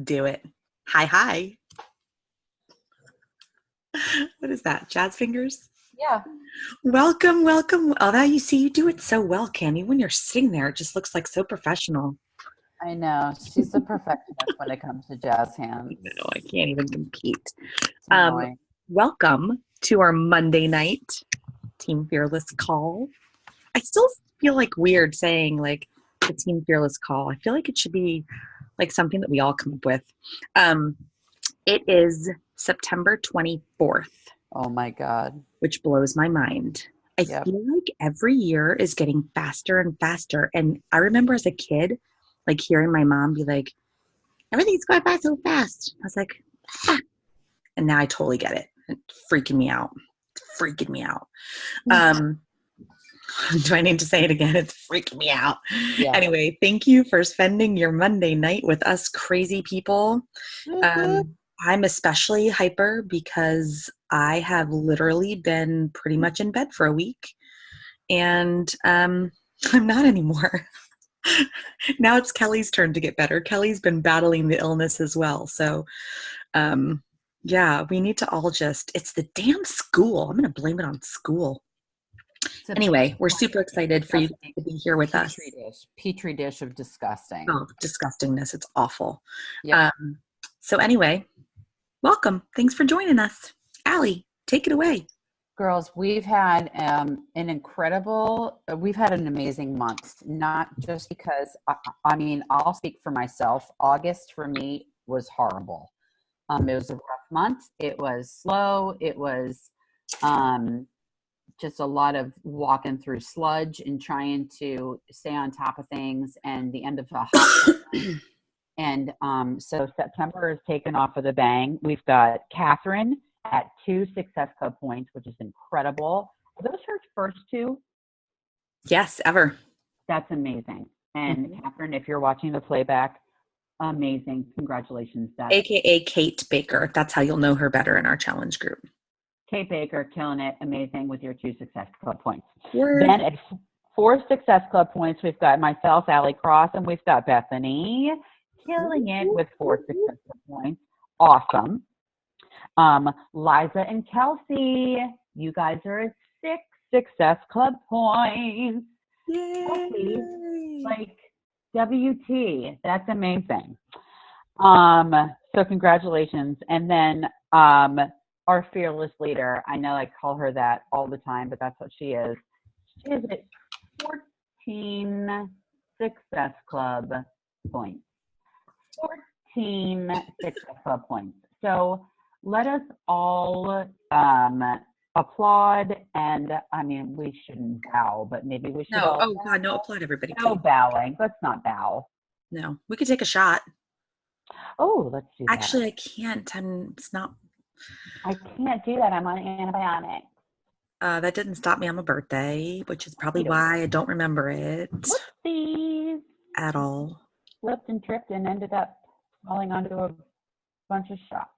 Do it. Hi, hi. What is that? Jazz fingers? Yeah, Welcome, welcome. Oh, that you see, you do it so well, Cami. When you're sitting there, it just looks like so professional. I know. She's a perfectionist when it comes to jazz No, hands. I can't even compete. It's Um, annoying. Welcome to our Monday night Team Fearless call. I still feel like weird saying like the Team Fearless call. I feel like it should be like something that we all come up with. Um, it is September 24th. Oh my God. Which blows my mind. I Yep. feel like every year is getting faster and faster. And I remember as a kid, like hearing my mom be like, everything's going by so fast. I was like, ah. And now I totally get it. It's freaking me out. It's freaking me out. Um, do I need to say it again? It's freaking me out. Yeah. Anyway, thank you for spending your Monday night with us crazy people. I'm especially hyper because I have literally been pretty much in bed for a week and I'm not anymore. Now it's Kelly's turn to get better. Kelly's been battling the illness as well. So, yeah, we need to all it's the damn school. I'm going to blame it on school. It's a Anyway, we're super excited for you disgusting to be here with us. petri dish. Petri dish of disgusting. Oh, disgustingness. It's awful. Yep. So anyway, welcome. Thanks for joining us. Allie, take it away. Girls, we've had we've had an amazing month, not just because, I mean, I'll speak for myself. August for me was horrible. It was a rough month. It was slow. It was just a lot of walking through sludge and trying to stay on top of things, and the end of a hot season. And so September is taken off with a bang. We've got Catherine at 2 Success Club points, which is incredible. Are those her first two? Yes, ever. That's amazing. And Catherine, if you're watching the playback, amazing. Congratulations. That's AKA Kate Baker. That's how you'll know her better in our challenge group. Kate Baker, killing it. Amazing with your 2 Success Club points. Word. Then at 4 Success Club points, we've got myself, Allie Cross, and we've got Bethany killing it with 4 Success Club points. Awesome. Liza and Kelsey, you guys are at 6 Success Club points. Yay. Kelsey, like WT, that's amazing. So congratulations. And then our fearless leader, I know I call her that all the time, but that's what she is. She is at 14 Success Club points. 14 Success Club points. So let us all applaud, and I mean, we shouldn't bow, but maybe we should all Oh God, no, applaud everybody. no Please. bowing. Let's not bow. No, we could take a shot. Oh, let's do that. Actually, I can't. It's not. I can't do that. I'm on antibiotic. That didn't stop me on my birthday, which is probably why I don't remember it Whoopsies. at all. Slipped and tripped and ended up falling onto a bunch of shots.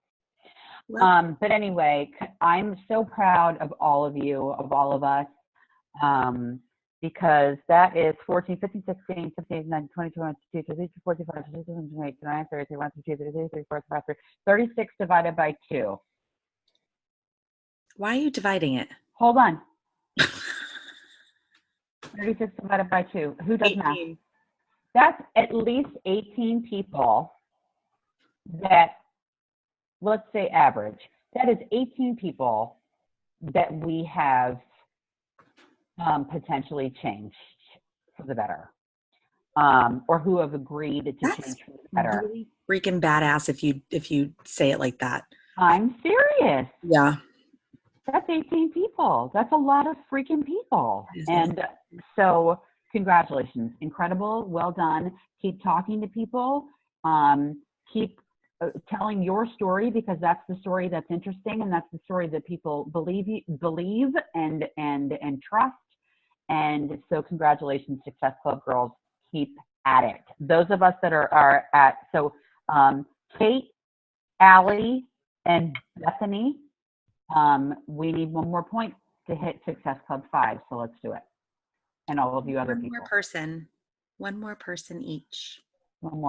But anyway, I'm so proud of all of you, of all of us, because that is 14, 15, 16, 17, 19, 20, 21, 22, 23, 24, 25, 26, 27, 28, 29, 30, 31, 32, 33, 34, 35, 36 divided by 2. Why are you dividing it? Hold on. 36 divided by 2. Who does 18. math? That's at least 18 people that, let's say average, that is 18 people that we have potentially changed for the better, or who have agreed to change for the better. Really freaking badass if you say it like that. I'm serious. Yeah. That's 18 people. That's a lot of freaking people. And so congratulations. Incredible. Well done. Keep talking to people. Keep telling your story, because that's the story that's interesting, and that's the story that people believe and trust. And so congratulations, Success Club girls. Keep at it. Those of us that are at, so Kate, Allie, and Bethany, we need one more point to hit Success Club 5. So let's do it. And all of you other people. One more person each. One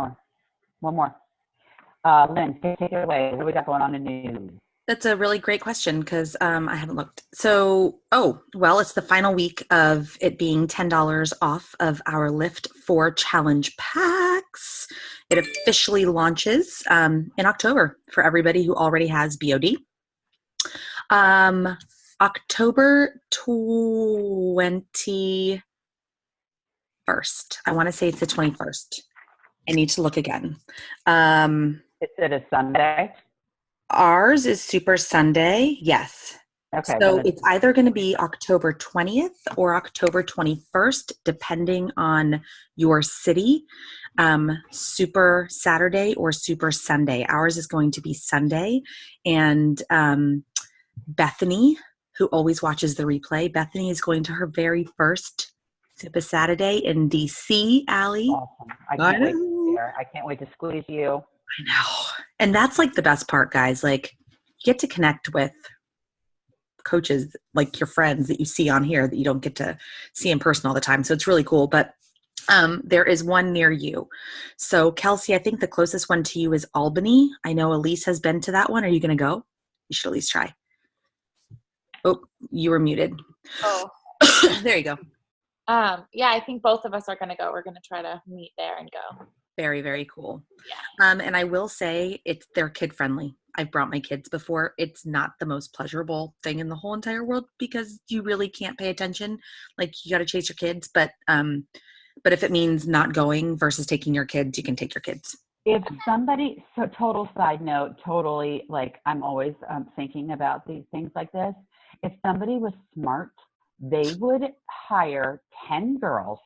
more. Lynn, take it away. What do we got going on in the news? That's a really great question because I haven't looked. So, well, it's the final week of it being $10 off of our Lift 4 Challenge packs. It officially launches in October for everybody who already has BOD. October 21st. I want to say it's the 21st. I need to look again. Is it a Sunday? Ours is Super Sunday, yes. Okay. So it's either going to be October 20th or October 21st, depending on your city. Super Saturday or Super Sunday. Ours is going to be Sunday. And Bethany, who always watches the replay, Bethany is going to her very first Super Saturday in DC, Allie. Awesome. I can't wait to be there. I can't wait to squeeze you. I know. And that's like the best part, guys. Like, you get to connect with coaches, like your friends that you see on here that you don't get to see in person all the time. So it's really cool. But there is one near you. So Kelsey, I think the closest one to you is Albany. I know Elise has been to that one. Are you going to go? You should at least try. Oh, you were muted. Oh. There you go. Yeah, I think both of us are going to go. We're going to try to meet there and go. Very, very cool. Yeah. And I will say they're kid friendly. I've brought my kids before. It's not the most pleasurable thing in the whole entire world because you really can't pay attention. Like, you got to chase your kids. But if it means not going versus taking your kids, you can take your kids. If somebody, so total side note, totally, like, I'm always thinking about these things like this. If somebody was smart, they would hire 10 girls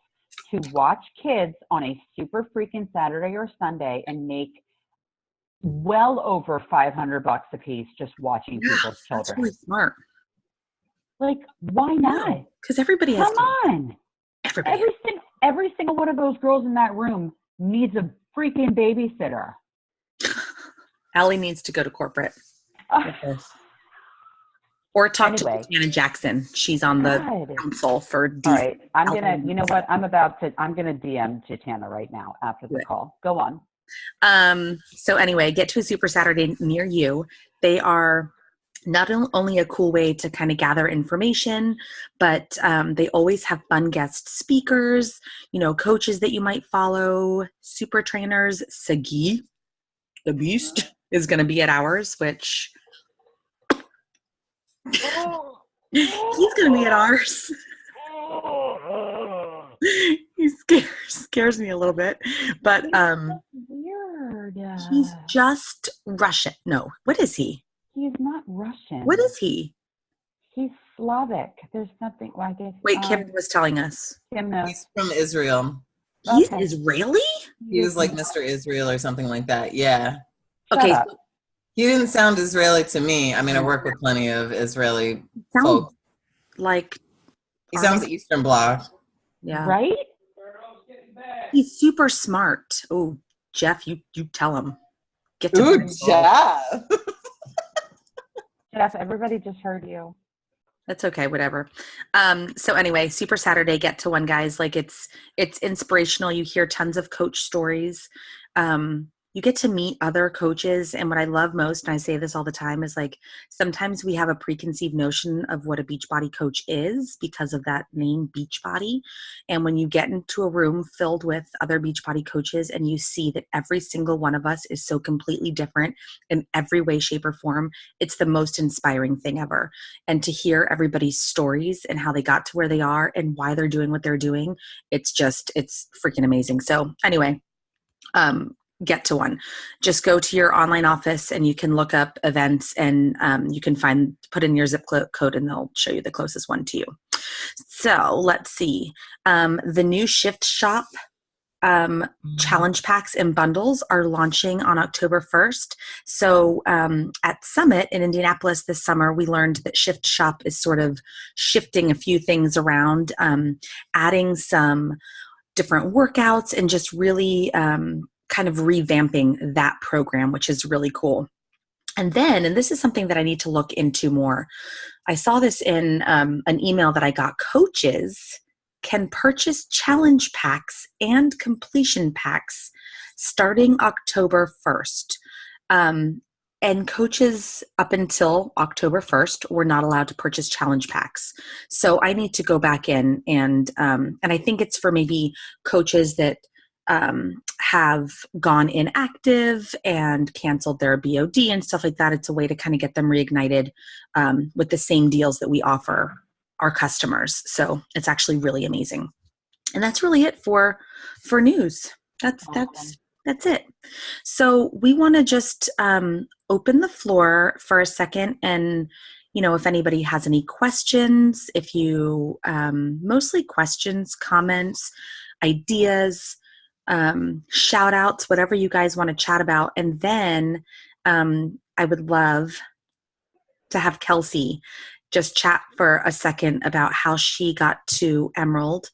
to watch kids on a super freaking Saturday or Sunday and make well over $500 a piece just watching people's children. That's really smart. Like, why not? Because everybody has Come on. Everybody. Every single one of those girls in that room needs a freaking babysitter. Allie needs to go to corporate. Or talk to Anna Jackson. She's on the council for DC. All right. I'm going to, you know what? I'm going to DM Jitana right now after the call. Go on. So anyway, get to a Super Saturday near you. They are not only a cool way to kind of gather information, but they always have fun guest speakers, coaches that you might follow, super trainers. Sagi, the Beast, is going to be at ours, which he's going to be at ours. He scares me a little bit, but weird. He's just Russian. No, what is he? He's not Russian. What is he? He's Slavic. There's nothing like it. Wait, Kim was telling us. Kim knows. He's from Israel. He's Israeli? He was like Mr. Israel or something like that. Yeah. Okay. He didn't sound Israeli to me. I mean, I work with plenty of Israeli folks. Like he sounds Eastern Bloc. Yeah. Right? He's super smart. Oh, Jeff, you tell him. Get to Jeff. Jeff, everybody just heard you. That's okay, whatever. So anyway, Super Saturday, get to one, guys. Like, it's inspirational. You hear tons of coach stories. You get to meet other coaches. And what I love most, and I say this all the time, is like sometimes we have a preconceived notion of what a Beachbody coach is because of that name, Beachbody. And when you get into a room filled with other Beachbody coaches and you see that every single one of us is so completely different in every way, shape, or form, it's the most inspiring thing ever. And to hear everybody's stories and how they got to where they are and why they're doing what they're doing, it's freaking amazing. So anyway, get to one. Just go to your online office and you can look up events and you can put in your zip code and they'll show you the closest one to you. So let's see. The new Shift Shop challenge packs and bundles are launching on October 1st. So at Summit in Indianapolis this summer, we learned that Shift Shop is sort of shifting a few things around, adding some different workouts and just really kind of revamping that program, which is really cool. And this is something that I need to look into more. I saw this in an email that I got. Coaches can purchase challenge packs and completion packs starting October 1st. And coaches up until October 1st were not allowed to purchase challenge packs. So I need to go back in and I think it's for maybe coaches that have gone inactive and canceled their BOD and stuff like that. It's a way to kind of get them reignited with the same deals that we offer our customers. So it's actually really amazing. And that's really it for news. That's it. So we want to just open the floor for a second, and if anybody has any questions, if you mostly questions, comments, ideas, shout outs, whatever you guys want to chat about, and then I would love to have Kelsey just chat for a second about how she got to Emerald.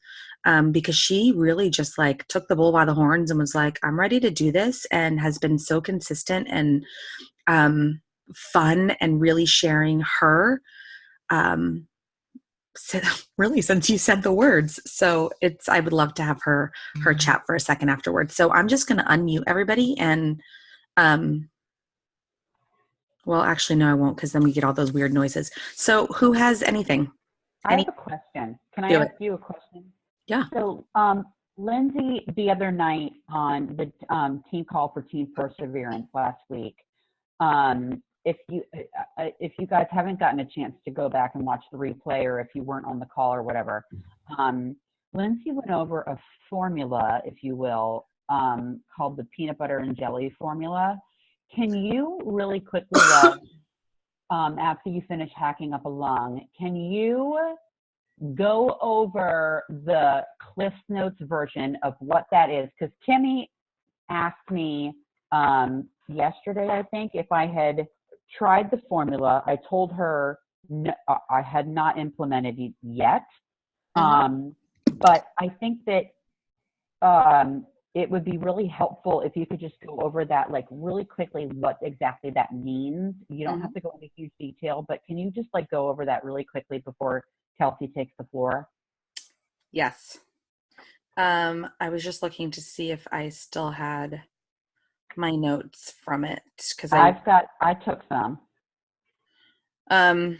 Because she really just like took the bull by the horns and was like, I'm ready to do this, and has been so consistent and fun and really sharing her really since you said the words. So I would love to have her chat for a second afterwards. So I'm just going to unmute everybody and well, actually, no, I won't, because then we get all those weird noises. So who has anything? I have a question. Can I ask you a question? Yeah. So, Lindsay, the other night on the team call for Team Perseverance last week, if you guys haven't gotten a chance to go back and watch the replay, or if you weren't on the call or whatever, Lindsay went over a formula, if you will, called the peanut butter and jelly formula. Can you really quickly, after you finish hacking up a lung, can you go over the Cliff Notes version of what that is? Because Kimmy asked me yesterday, I think, if I had tried the formula. I told her I had not implemented it yet. But I think that it would be really helpful if you could just go over that, like, really quickly, what exactly that means. You don't have to go into huge detail, but can you just like go over that really quickly before Kelsey takes the floor? Yes. I was just looking to see if I still had my notes from it, because I took some. Yeah.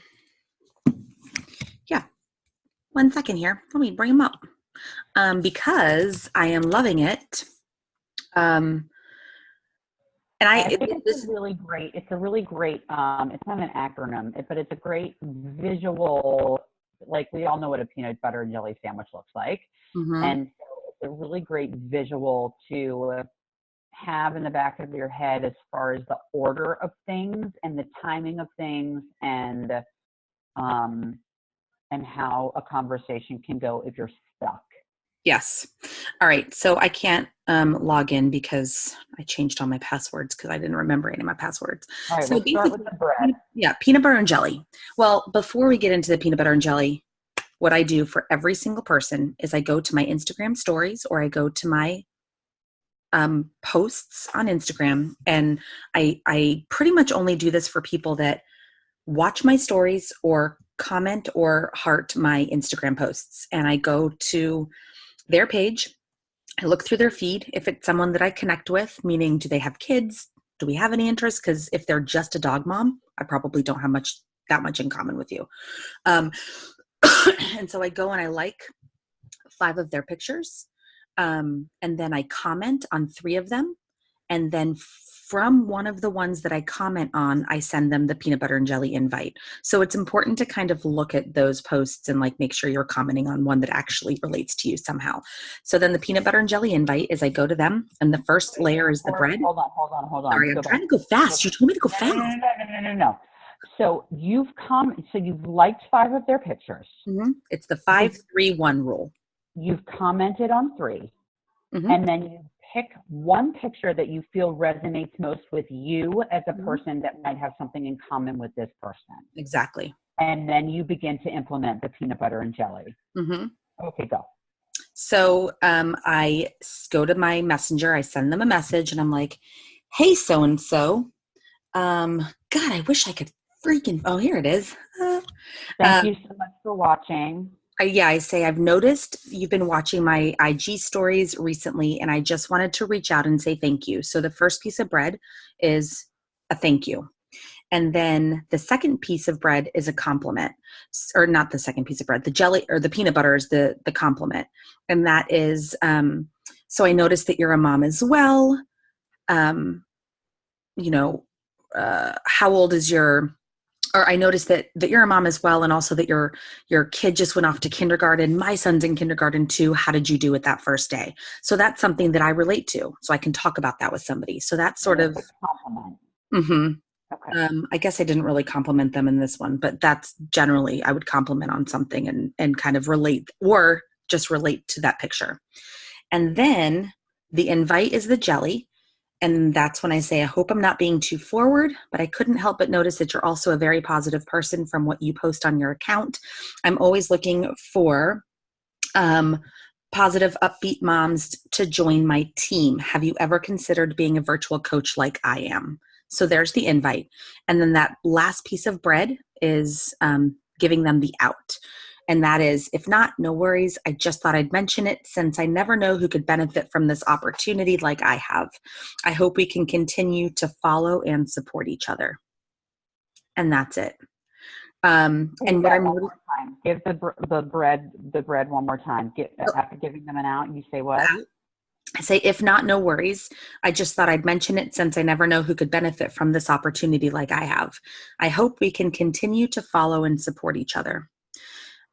1 second here. Let me bring them up. Because I am loving it. And I think it's a really great, it's not an acronym, but it's a great visual, like we all know what a peanut butter and jelly sandwich looks like. And so it's a really great visual to have in the back of your head as far as the order of things and the timing of things, and how a conversation can go if you're stuck. Yes. All right. So I can't log in because I changed all my passwords because I didn't remember any of my passwords. All right, so we'll start with the bread. Yeah, peanut butter and jelly. Well, before we get into the peanut butter and jelly, what I do for every single person is I go to my Instagram stories, or I go to my posts on Instagram, and I pretty much only do this for people that watch my stories or comment or heart my Instagram posts. And I go to their page, I look through their feed. If it's someone that I connect with, meaning do they have kids? Do we have any interest? Because if they're just a dog mom, I probably don't have that much in common with you. And so I go and I like 5 of their pictures. And then I comment on 3 of them. And then from one of the ones that I comment on, I send them the peanut butter and jelly invite. So it's important to kind of look at those posts and like make sure you're commenting on one that actually relates to you somehow. So then the peanut butter and jelly invite is I go to them, and the first layer is the bread. Hold on. Sorry, I'm trying to go fast. You told me to go fast. No. So you've liked 5 of their pictures. It's the 5-3-1 rule. You've commented on 3, and then you pick one picture that you feel resonates most with you as a person that might have something in common with this person. Exactly. And then you begin to implement the peanut butter and jelly. Okay, go. So I go to my messenger, I send them a message, and I'm like, hey, so-and-so, God, I wish I could oh, here it is. Thank you so much for watching. I say, I've noticed you've been watching my IG stories recently, and I just wanted to reach out and say thank you. So the first piece of bread is a thank you. And then the second piece of bread is a compliment, or not the second piece of bread, the jelly or the peanut butter is the compliment. And that is, so I noticed that you're a mom as well. You know, how old is your, or I noticed that you're a mom as well. And also that your kid just went off to kindergarten. My son's in kindergarten too. How did you do it that first day? So that's something that I relate to. So I can talk about that with somebody. So that's sort of, compliment. mm-hmm. Okay. I guess I didn't really compliment them in this one, but that's generally I would compliment on something and kind of relate or just relate to that picture. And then the invite is the jelly. And that's when I say, I hope I'm not being too forward, but I couldn't help but notice that you're also a very positive person from what you post on your account. I'm always looking for positive, upbeat moms to join my team. Have you ever considered being a virtual coach like I am? So there's the invite. And then that last piece of bread is giving them the out. And that is, if not, no worries. I just thought I'd mention it since I never know who could benefit from this opportunity like I have. I hope we can continue to follow and support each other. And that's it. And what I'm one more time. Give the bread one more time. After giving them an out, you say what? I say, if not, no worries. I just thought I'd mention it since I never know who could benefit from this opportunity like I have. I hope we can continue to follow and support each other.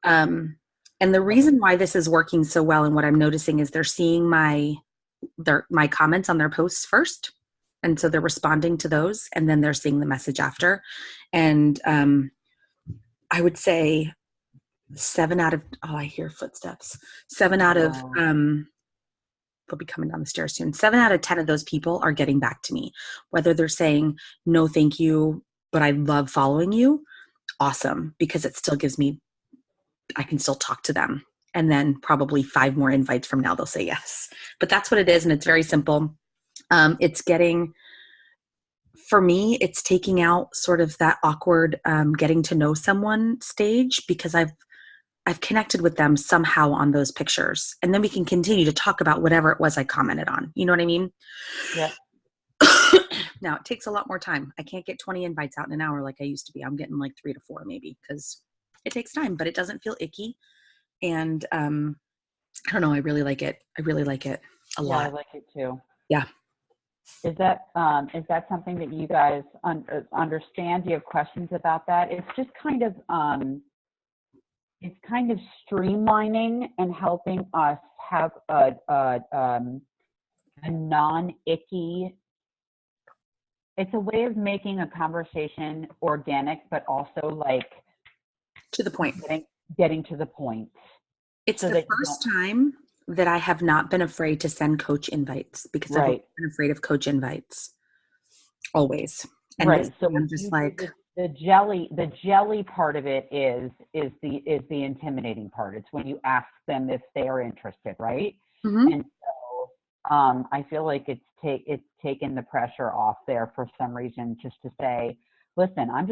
And the reason why this is working so well and what I'm noticing is they're seeing my comments on their posts first. And so they're responding to those and then they're seeing the message after. And I would say 7 out of, I hear footsteps. 7 out of, they'll be coming down the stairs soon. 7 out of 10 of those people are getting back to me, whether they're saying, no, thank you, but I love following you. Awesome. Because it still gives me, I can still talk to them. And then probably 5 more invites from now, they'll say yes. But that's what it is. And it's very simple. It's getting, for me, it's taking out sort of that awkward getting to know someone stage because I've connected with them somehow on those pictures. And then we can continue to talk about whatever it was I commented on. You know what I mean? Yeah. Now, it takes a lot more time. I can't get 20 invites out in an hour like I used to be. I'm getting like 3 to 4 maybe because it takes time, but it doesn't feel icky. And I don't know. I really like it. I really like it a lot. I like it too. Yeah. Is that something that you guys understand? Do you have questions about that? It's just kind of streamlining and helping us have a non-icky. It's a way of making a conversation organic, but also like to the point. Getting to the point. It's so the first time that I have not been afraid to send coach invites because I've been afraid of coach invites. Always. And right. So I'm just like the jelly part of it is the intimidating part. It's when you ask them if they are interested, right? Mm-hmm. And so I feel like it's taken the pressure off there for some reason, just to say, listen, I'm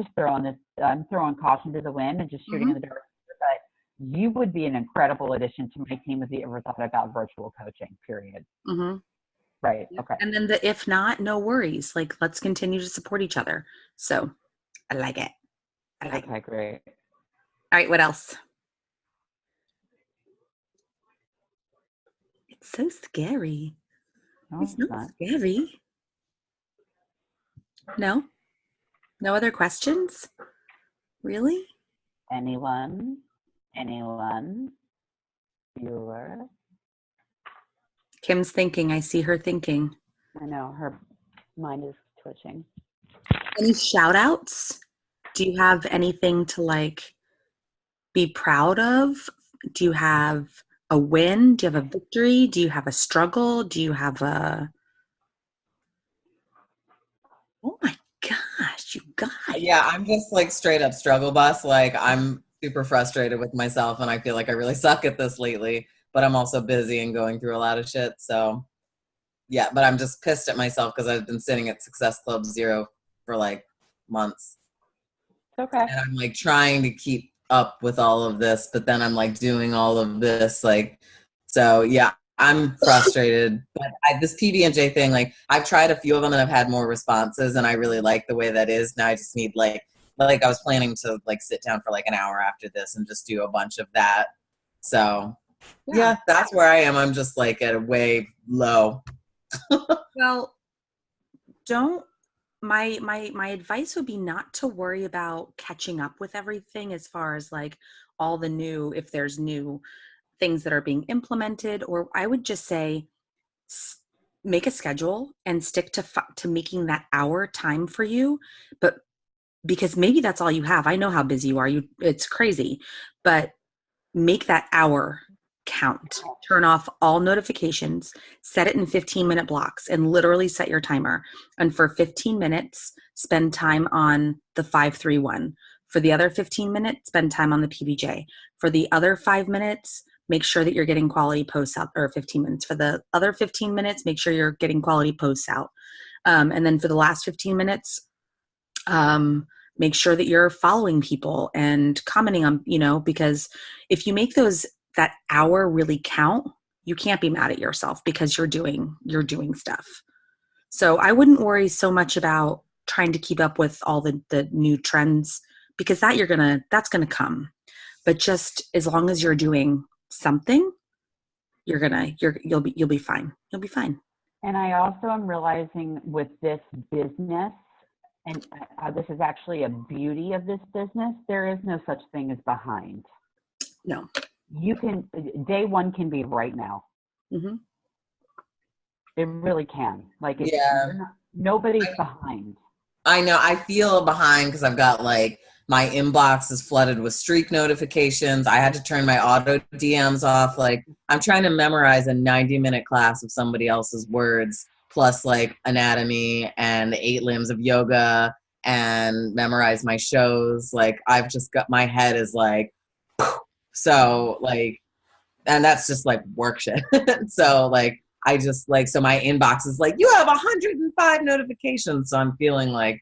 throwing caution to the wind and just shooting in the dark. But you would be an incredible addition to my team if you ever thought about virtual coaching, period. Mm-hmm. Right. Okay. And then if not, no worries. Like, let's continue to support each other. So I like it. Okay, great. All right. What else? It's so scary. No, it's not scary. No? No other questions? Really? Anyone? Viewer? Kim's thinking. I see her thinking. I know. Her mind is twitching. Any shout outs? Do you have anything to like be proud of? Do you have a win? Do you have a victory? Do you have a struggle? Do you have a... Oh my gosh, you guys. Yeah, I'm just like straight up struggle bus. Like I'm super frustrated with myself and I feel like I really suck at this lately, but I'm also busy and going through a lot of shit. So yeah, but I'm just pissed at myself because I've been sitting at Success Club 0 for like months. Okay. And I'm like trying to keep up with all of this, but then I'm like doing all of this. Like, so yeah, I'm frustrated, but this PB&J thing, like I've tried a few of them and I've had more responses, and I really like the way that is. Now I just need like I was planning to like sit down for like an hour after this and just do a bunch of that. So yeah, that's where I am. I'm just like at a way low. Well, don't my advice would be not to worry about catching up with everything as far as like all the new, if there's new things that are being implemented, or I would just say make a schedule and stick to making that hour time for you. But because maybe that's all you have. I know how busy you are. It's crazy, but make that hour count. Turn off all notifications, set it in 15-minute blocks, and literally set your timer. And for 15 minutes, spend time on the 531. For the other 15 minutes, spend time on the PBJ. For the other 5 minutes, make sure that you're getting quality posts out, or 15 minutes. For the other 15 minutes, make sure you're getting quality posts out. And then for the last 15 minutes, make sure that you're following people and commenting on, because if you make that hour really count, you can't be mad at yourself because you're doing stuff. So I wouldn't worry so much about trying to keep up with all the new trends, because that's gonna come. But just as long as you're doing something, you'll be fine. You'll be fine. And I also am realizing with this business, and this is actually a beauty of this business, there is no such thing as behind. No. Day one can be right now. Mm-hmm. It really can. Like, nobody's behind. I know. I feel behind because I've got like my inbox is flooded with streak notifications. I had to turn my auto DMs off. Like, I'm trying to memorize a 90-minute class of somebody else's words, plus like anatomy and the 8 limbs of yoga, and memorize my shows. Like, I've just got, my head is like, so like, and that's just like work shit. So like, I just like, so my inbox is like, you have 105 notifications. So I'm feeling like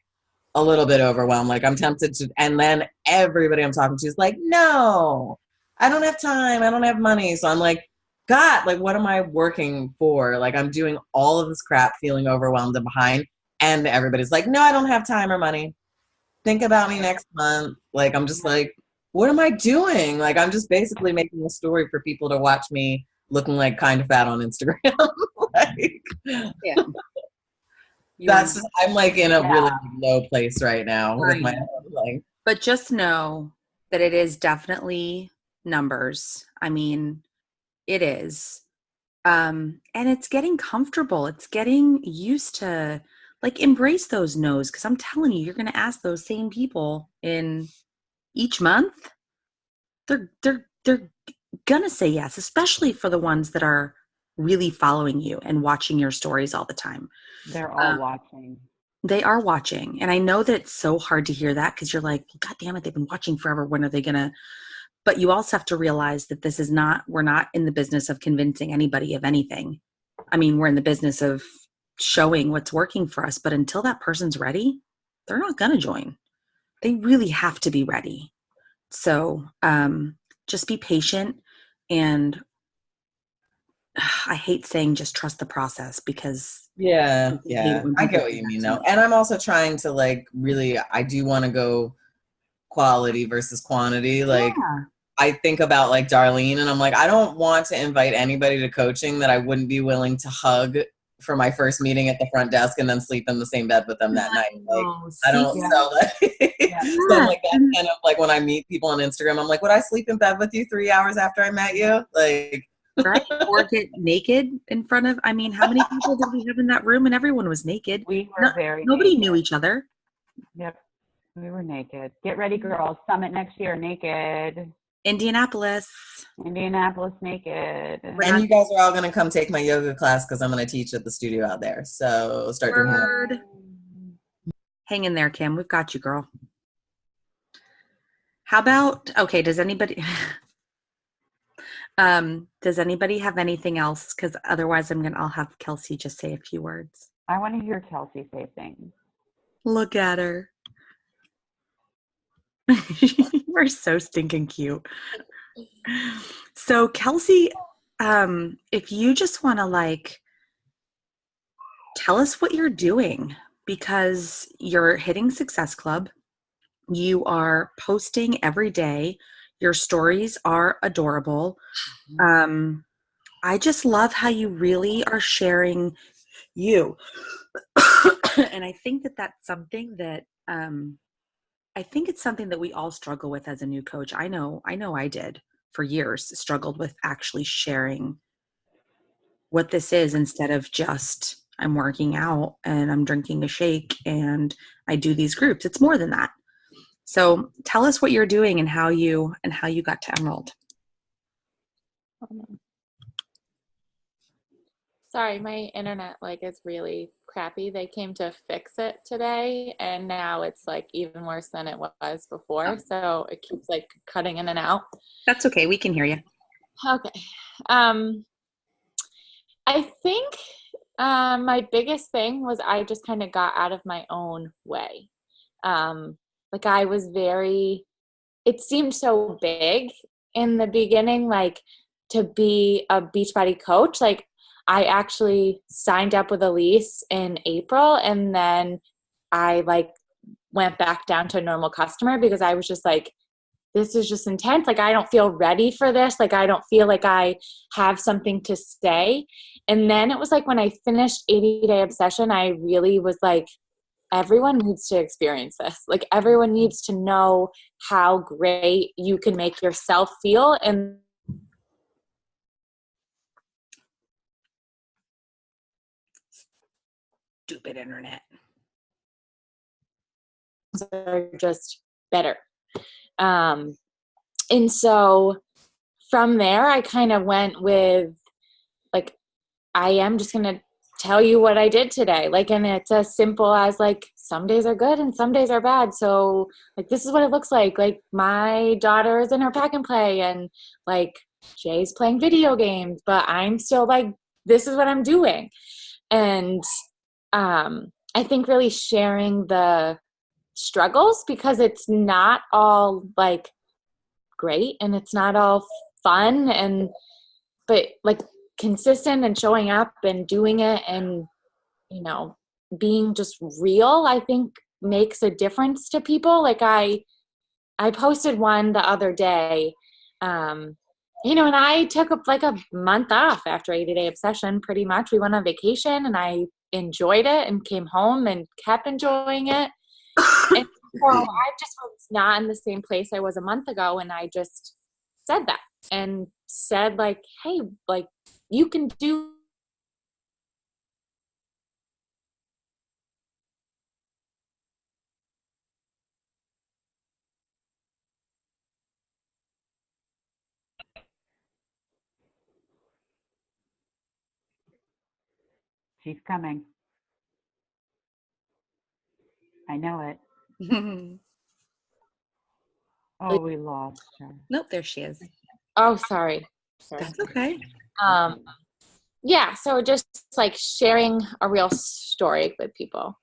a little bit overwhelmed. Like, I'm tempted to, and then everybody I'm talking to is like, no, I don't have time. I don't have money. So I'm like, God, like, what am I working for? Like, I'm doing all of this crap, feeling overwhelmed and behind. And everybody's like, no, I don't have time or money. Think about me next month. Like, I'm just like, what am I doing? Like, I'm just basically making a story for people to watch me looking like kind of fat on Instagram. Like, yeah. That's just, I'm like in a really low place right now with my like. But just know that it is definitely numbers. I mean, it is. And it's getting comfortable. It's getting used to, like, embrace those no's, because I'm telling you, you're going to ask those same people in each month. They're going to say yes, especially for the ones that are really following you and watching your stories all the time. They're all watching. They are watching. And I know that it's so hard to hear that, because you're like, God damn it, they've been watching forever. When are they going to? But you also have to realize that we're not in the business of convincing anybody of anything. I mean, we're in the business of showing what's working for us. But until that person's ready, they're not going to join. They really have to be ready. So just be patient. And I hate saying just trust the process, because yeah, I get what you mean though. And I'm also trying to like really, I do want to go quality versus quantity. Like, I think about like Darlene, and I'm like, I don't want to invite anybody to coaching that I wouldn't be willing to hug for my first meeting at the front desk and then sleep in the same bed with them that night. Like, I don't so like, so I'm like, that's kind of like when I meet people on Instagram, I'm like, would I sleep in bed with you 3 hours after I met you? Like, right? Or get naked in front of, I mean, how many people did we have in that room? And everyone was naked. We were nobody naked. knew each other. Yep. We were naked. Get ready, girls. Summit next year, naked. Indianapolis naked. And you guys are all going to come take my yoga class, because I'm going to teach at the studio out there. So start doing that. Hang in there, Kim. We've got you, girl. How about, okay, does anybody have anything else? Because otherwise I'll have Kelsey just say a few words. I want to hear Kelsey say things. Look at her. We're so stinking cute. So Kelsey, if you just want to like tell us what you're doing, because you're hitting Success Club. You are posting every day. Your stories are adorable. I just love how you really are sharing you. And I think that that's something that I think it's something that we all struggle with as a new coach. I know I did for years, struggled with actually sharing what this is, instead of just I'm working out and I'm drinking a shake and I do these groups. It's more than that. So tell us what you're doing and how you got to Emerald. Sorry, my internet like is really crappy. They came to fix it today, and now it's like even worse than it was before. So it keeps like cutting in and out. That's okay. We can hear you. Okay. I think my biggest thing was I just kind of got out of my own way. Like I was it seemed so big in the beginning, like to be a Beachbody coach. Like I actually signed up with Elise in April, and then I like went back down to a normal customer because I was just like, this is just intense. Like, I don't feel ready for this. Like, I don't feel like I have something to say. And then it was like when I finished 80-Day Obsession, I really was like, everyone needs to experience this. Like, everyone needs to know how great you can make yourself feel. And Stupid internet. are just better. And so from there, I kind of went with like, I am just going to tell you what I did today. Like, and it's as simple as like, some days are good and some days are bad. So like, this is what it looks like. Like my daughter is in her pack and play, and like Jay's playing video games, but I'm still like, this is what I'm doing. And I think really sharing the struggles, because it's not all like great and it's not all fun, but like consistent and showing up and doing it and, you know, being just real, I think makes a difference to people. Like I posted one the other day, you know, and I took like a month off after 80-Day Obsession. Pretty much we went on vacation and I enjoyed it and came home and kept enjoying it. And so I just was not in the same place I was a month ago. And I just said that and said like, hey, like you can do. She's coming. I know it. Oh, we lost her. Nope, there she is. Oh, sorry. That's okay. Yeah, so just like sharing a real story with people.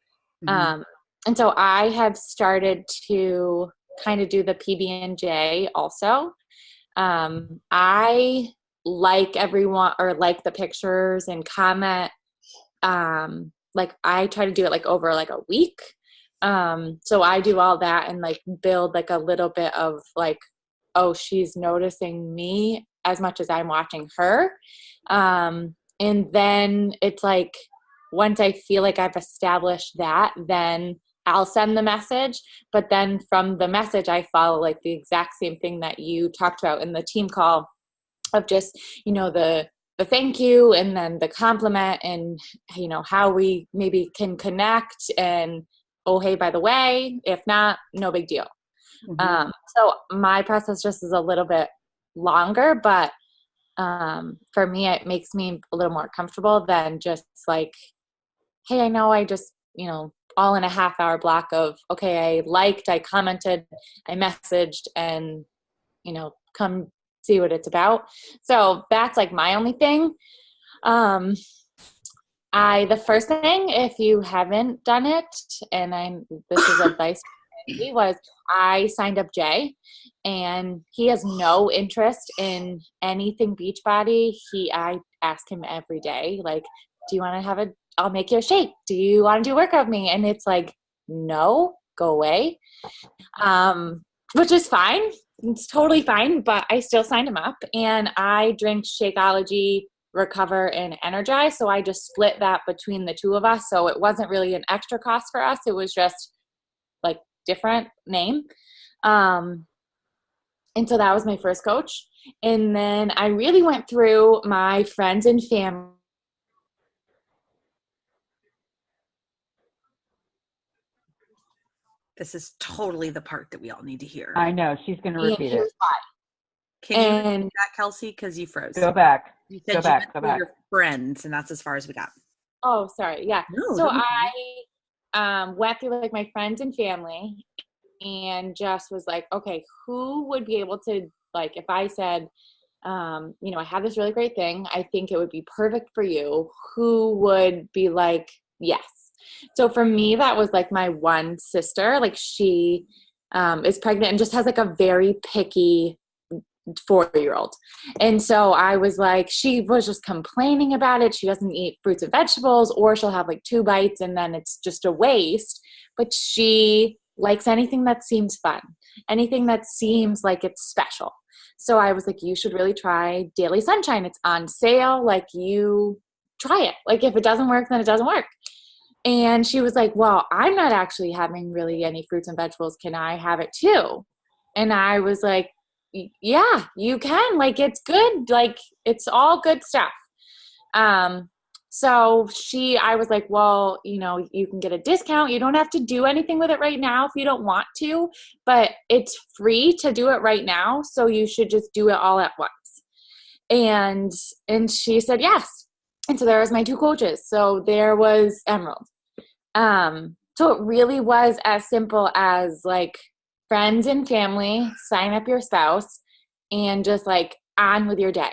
Mm-hmm. And so I have started to kind of do the PB&J also. I like everyone, or like the pictures and comment. Like I try to do it like over like a week. So I do all that and like build like a little bit of like, oh, she's noticing me as much as I'm watching her. And then it's like, once I feel like I've established that, then I'll send the message. But then from the message, I follow like the exact same thing that you talked about in the team call, of just, you know, the thank you and then the compliment and, you know, how we maybe can connect and, oh, hey, by the way, if not, no big deal. Mm-hmm. So my process just is a little bit longer, but for me, it makes me a little more comfortable than just like, hey, I know I just, you know, all in a half-hour block of, okay, I liked, I commented, I messaged, and, you know, come see what it's about. So that's like my only thing. The first thing, if you haven't done it, and this is advice lately was I signed up Jay, and he has no interest in anything Beachbody. I ask him every day, like, do you want to I'll make you a shake. Do you want to do a workout with me? And it's like, no, go away. Which is fine. It's totally fine, but I still signed him up, and I drink Shakeology, Recover, and Energize. So I just split that between the two of us. So it wasn't really an extra cost for us. It was just like different name. And so that was my first coach. And then I really went through my friends and family. This is totally the part that we all need to hear. I know. She's going to repeat it. Can you repeat that, Kelsey? Because you froze. Go back. You said go went back. through your friends, and that's as far as we got. Oh, sorry. Yeah. No, so I went through like my friends and family, and just was like, okay, who would be able to, like, if I said, I have this really great thing, I think it would be perfect for you, who would be like, yes. So for me, that was like my one sister. Like, she is pregnant and just has like a very picky 4-year-old. And so I was like, she was just complaining about it. She doesn't eat fruits and vegetables, or she'll have like 2 bites and then it's just a waste. But she likes anything that seems fun, anything that seems like it's special. So I was like, you should really try Daily Sunshine. It's on sale. Like, you try it. Like, if it doesn't work, then it doesn't work. And she was like, well, I'm not actually having really any fruits and vegetables. Can I have it too? And I was like, yeah, you can. Like, it's good. Like, it's all good stuff. So I was like, well, you can get a discount. You don't have to do anything with it right now if you don't want to, but it's free to do it right now. So you should just do it all at once. And she said, yes. And so there was my 2 coaches. So there was Emerald. So it really was as simple as like friends and family, sign up your spouse, and just like on with your day.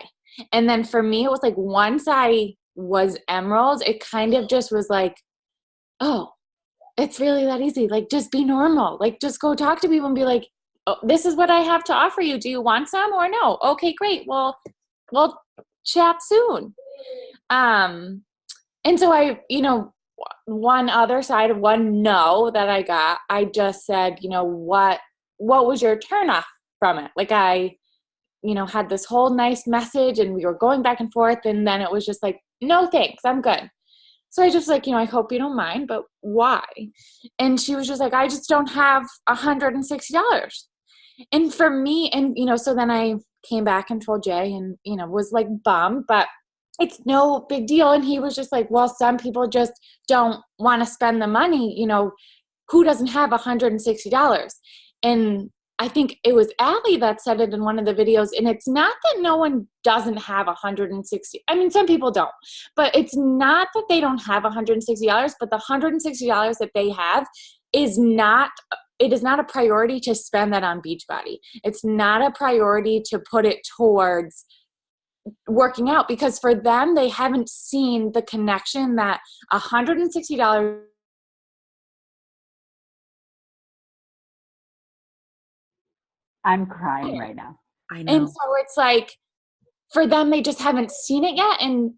And then for me, it was like, once I was Emerald, it kind of just was like, oh, it's really that easy. Like, just be normal. Like, just go talk to people and be like, oh, this is what I have to offer you. Do you want some or no? Okay, great. Well, we'll chat soon. And so I, one other side of one no that I got, I just said, what was your turnoff from it? Like, I, had this whole nice message and we were going back and forth, and then it was just like, no, thanks, I'm good. So I just like, I hope you don't mind, but why? And she was just like, I just don't have $160. And for me, and, so then I came back and told Jay and, was like bummed, but it's no big deal. And he was just like, well, some people just don't want to spend the money, who doesn't have $160? And I think it was Allie that said it in one of the videos, and it's not that no one doesn't have 160. I mean, some people don't, but it's not that they don't have $160, but the $160 that they have is not a priority to spend that on Beachbody. It's not a priority to put it towards working out, because for them, they haven't seen the connection that $160. I'm crying right now. I know. And so it's like, for them, they just haven't seen it yet. And,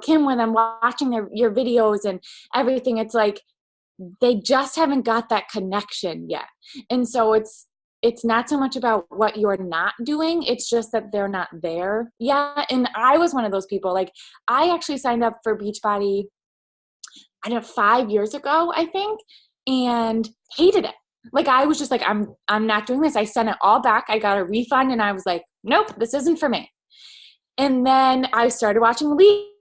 Kim, when I'm watching your videos and everything, it's like, they just haven't got that connection yet. And so it's not so much about what you're not doing. It's just that they're not there yet. And I was one of those people. Like, I actually signed up for Beachbody, 5 years ago, I think, and hated it. Like, I was just like, I'm not doing this. I sent it all back. I got a refund, and I was like, nope, this isn't for me. And then I started watching Lee.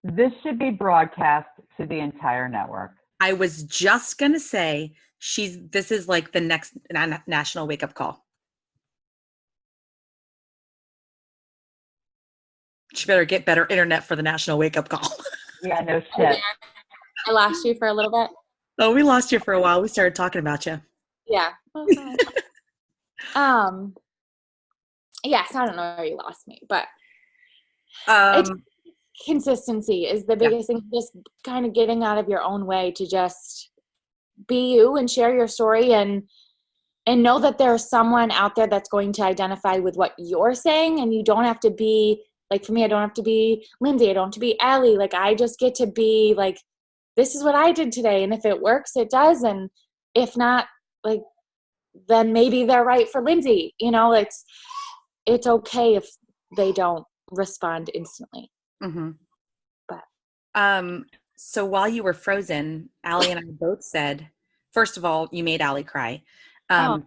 This should be broadcast to the entire network. I was just going to say, this is like the next national wake-up call. She better get better internet for the national wake-up call. Yeah, no shit. I lost you for a little bit. Oh, we lost you for a while. We started talking about you. Yeah. Yes, I don't know where you lost me, but consistency is the biggest thing. Just kind of getting out of your own way to just be you and share your story and know that there's someone out there that's going to identify with what you're saying. And you don't have to be like, for me, I don't have to be Lindsay. I don't have to be Allie. Like, I just get to be like, this is what I did today. And if it works, it does. And if not, like, then maybe they're right for Lindsay. You know, it's okay if they don't respond instantly. Mm-hmm. But so while you were frozen, Allie and I both said, first of all, you made Allie cry. And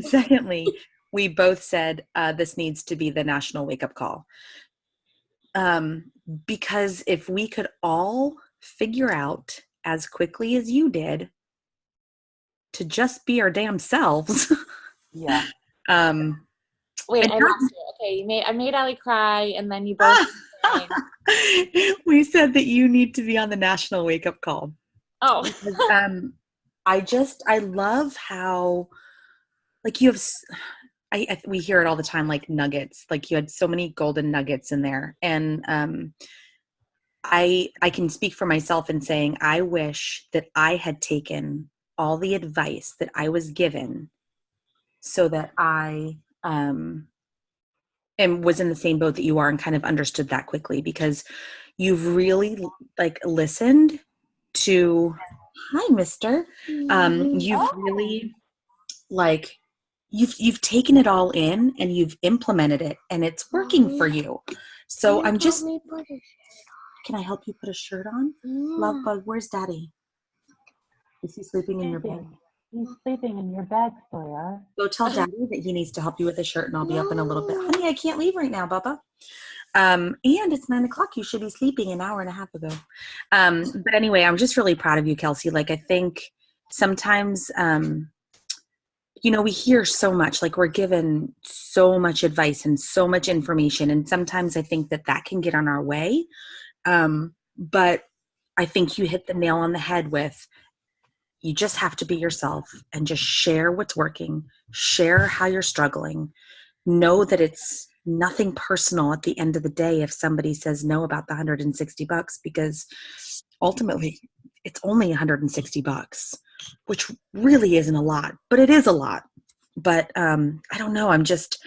secondly, we both said this needs to be the national wake-up call. Because if we could all figure out as quickly as you did to just be our damn selves. Yeah. Wait, I lost you. Okay, I made Allie cry, and then you both. We said that you need to be on the national wake-up call. Oh. Because, I love how, like, you have. We hear it all the time, like nuggets. Like, you had so many golden nuggets in there, and I can speak for myself in saying I wish that I had taken all the advice that I was given, so that I and was in the same boat that you are and kind of understood that quickly, because you've really like listened to, hi, mister. You've really like, you've taken it all in and you've implemented it and it's working for you. So I'm just, can I help you put a shirt on? Love bug, where's daddy? Is he sleeping in your bed? He's sleeping in your bed, Sawyer. Go tell daddy that he needs to help you with a shirt and I'll be up in a little bit. Honey, I can't leave right now, Bubba. And it's 9 o'clock. You should be sleeping an hour and a half ago. But anyway, I'm just really proud of you, Kelsey. Like, I think sometimes, we hear so much, like we're given so much advice and so much information. And sometimes I think that can get on our way. But I think you hit the nail on the head with, you just have to be yourself and just share what's working, share how you're struggling. Know that it's nothing personal at the end of the day if somebody says no about the $160, because ultimately it's only $160, which really isn't a lot, but it is a lot. But I don't know. I'm just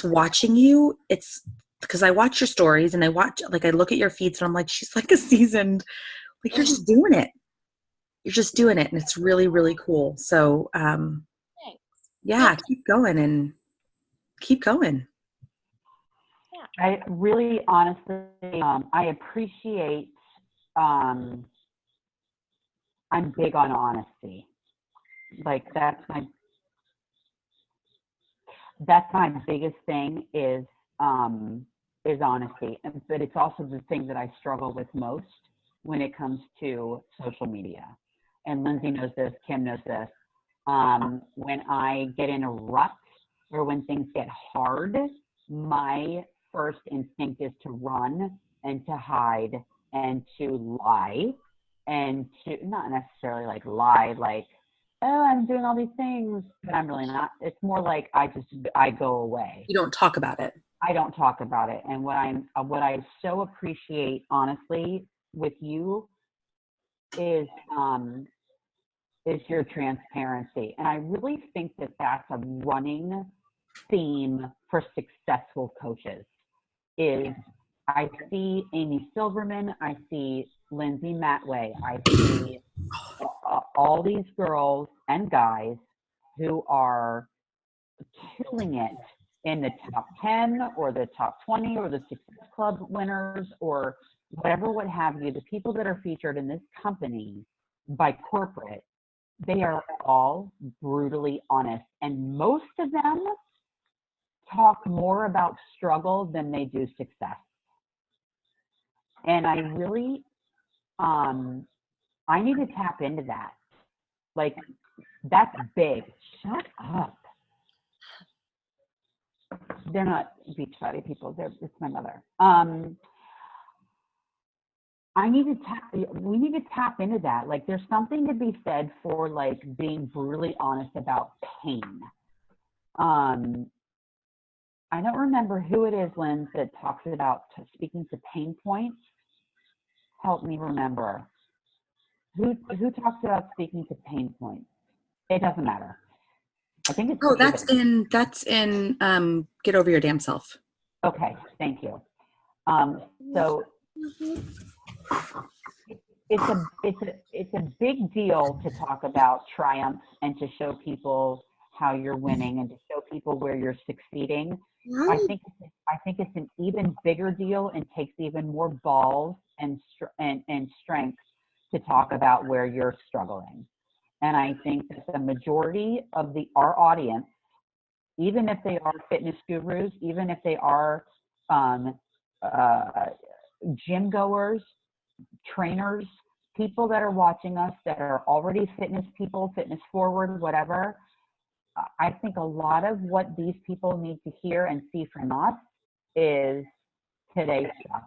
watching you. It's because I watch your stories and I look at your feeds and I'm like, she's like a seasoned, like, you're just doing it. You're just doing it. And it's really, really cool. So, yeah, keep going and keep going. Yeah. I really, honestly, I appreciate, I'm big on honesty. Like, that's my biggest thing is honesty. But it's also the thing that I struggle with most when it comes to social media. And Lindsay knows this, Kim knows this. When I get in a rut or when things get hard, my first instinct is to run and to hide and to lie, and to not necessarily like lie, like, oh, I'm doing all these things, but I'm really not. It's more like I go away. You don't talk about it. I don't talk about it. And what I so appreciate, honestly, with you is your transparency. And I really think that that's a running theme for successful coaches. Is I see Amy Silverman, I see Lindsay Matway, I see all these girls and guys who are killing it in the top 10 or the top 20 or the Success Club winners or whatever, what have you, the people that are featured in this company by corporate, they are all brutally honest. And most of them talk more about struggle than they do success. And I really, I need to tap into that. Like, that's big. Shut up. They're not beachbody people. It's my mother. We need to tap into that. Like, there's something to be said for like being brutally honest about pain. I don't remember who it is, Lynn, that talks about speaking to pain points. Help me remember. Who talks about speaking to pain points? It doesn't matter. I think it's that's in Get Over Your Damn Self. Okay, thank you. So it's a big deal to talk about triumphs and to show people how you're winning and to show people where you're succeeding. I think it's an even bigger deal and takes even more balls and strength to talk about where you're struggling. And I think that the majority of our audience, even if they are fitness gurus, even if they are gym goers, trainers, people that are watching us that are already fitness people, fitness forward, whatever, I think a lot of what these people need to hear and see from us is today sucks,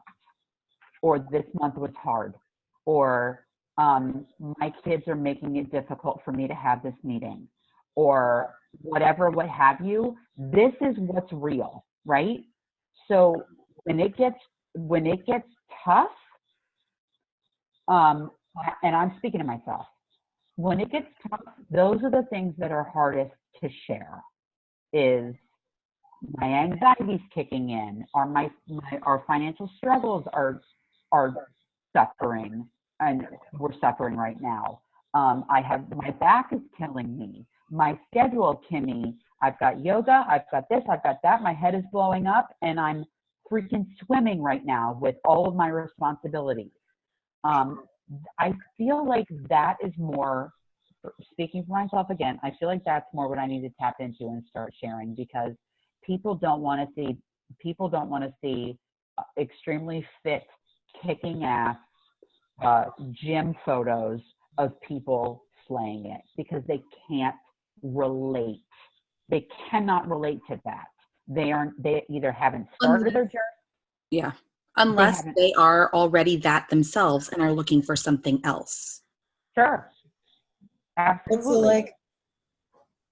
or this month was hard, or my kids are making it difficult for me to have this meeting, or whatever, what have you. This is what's real, right? So when it gets tough, and I'm speaking to myself, when it gets tough, those are the things that are hardest to share. Is my anxiety's kicking in, or our financial struggles are suffering, and we're suffering right now. I have, my back is killing me. My schedule, Kimmy, I've got yoga, I've got this, I've got that. My head is blowing up, and I'm freaking swimming right now with all of my responsibilities. I feel like that is more, speaking for myself again, I feel like that's more what I need to tap into and start sharing, because people don't want to see extremely fit, kicking ass gym photos of people slaying it, because they can't relate. They cannot relate to that. They either haven't started their journey. Yeah. Unless they are already that themselves and are looking for something else. Sure. Absolutely. So like,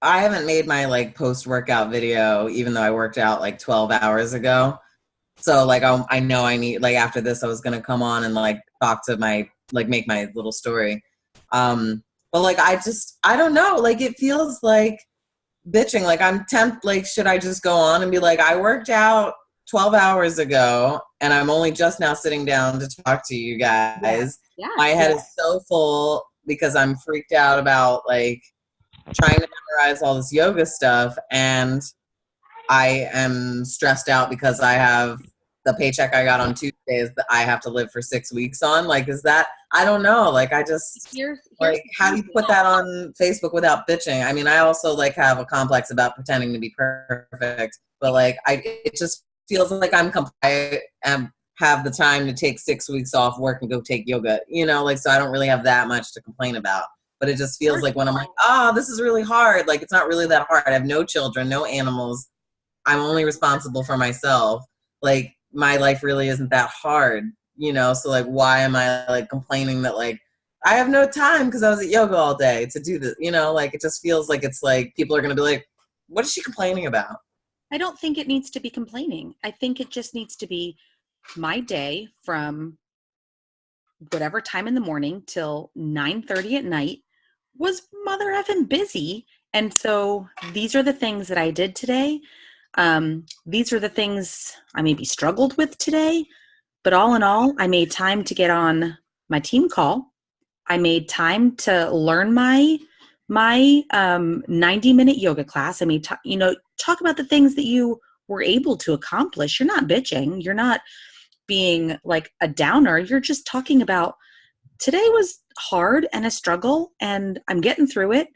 I haven't made my like post-workout video, even though I worked out like 12 hours ago. So like, I know I need, like after this, I was going to come on and like talk to make my little story. But like, I don't know. Like, it feels like bitching. Like I'm tempted, like, should I just go on and be like, I worked out 12 hours ago and I'm only just now sitting down to talk to you guys. Yeah. My head is so full because I'm freaked out about like trying to memorize all this yoga stuff, and I am stressed out because I have the paycheck I got on Tuesdays that I have to live for 6 weeks on. Like, is that, I don't know. Like, I just, like, how do you put that on Facebook without bitching? I mean, I also like have a complex about pretending to be perfect, but like, it just feels like I have the time to take 6 weeks off work and go take yoga, you know, like, so I don't really have that much to complain about. But it just feels like when I'm like, oh, this is really hard. Like, it's not really that hard. I have no children, no animals. I'm only responsible for myself. Like, my life really isn't that hard, you know? So like, why am I like complaining that like, I have no time because I was at yoga all day to do this, you know? Like, it just feels like it's like, people are going to be like, what is she complaining about? I don't think it needs to be complaining. I think it just needs to be my day from whatever time in the morning till 9:30 at night was mother effing busy. And so these are the things that I did today. These are the things I maybe struggled with today, but all in all, I made time to get on my team call. I made time to learn my 90-minute yoga class. I made talk about the things that you were able to accomplish. You're not bitching. You're not being like a downer. You're just talking about today was hard and a struggle, and I'm getting through it.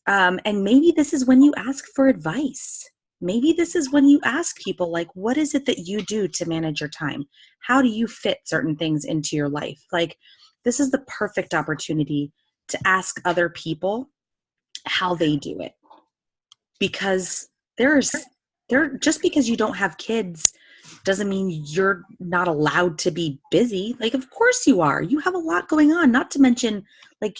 And maybe this is when you ask for advice. Maybe this is when you ask people, like, what is it that you do to manage your time? How do you fit certain things into your life? Like, this is the perfect opportunity to ask other people how they do it. Because just because you don't have kids doesn't mean you're not allowed to be busy. Like, of course you are. You have a lot going on, not to mention, like,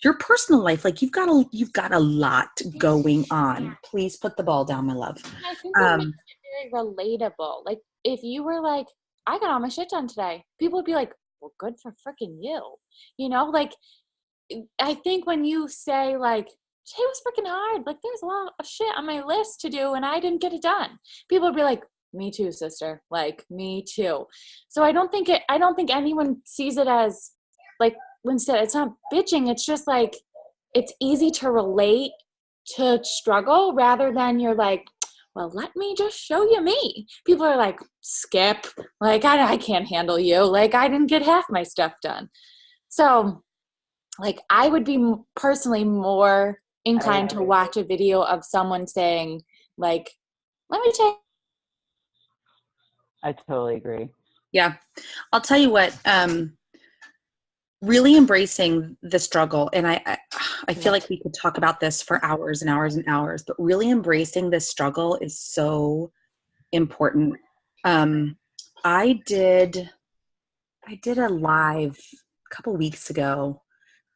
your personal life, like you've got a lot going on. Please put the ball down, my love. I think it makes it very relatable. Like if you were like, I got all my shit done today, people would be like, well, good for freaking you. You know, like I think when you say like, today was freaking hard, like there's a lot of shit on my list to do and I didn't get it done, people would be like, me too, sister. Like, me too. So I don't think anyone sees it as like, when said it's not bitching, it's just like, it's easy to relate to struggle rather than you're like, well, let me just show you me. People are like, skip. Like, I can't handle you. Like, I didn't get half my stuff done. So, like, I would be personally more inclined to watch a video of someone saying, like, let me take. I totally agree. Yeah. I'll tell you what, really embracing the struggle. And I feel like we could talk about this for hours and hours and hours, but really embracing this struggle is so important. I did a live a couple weeks ago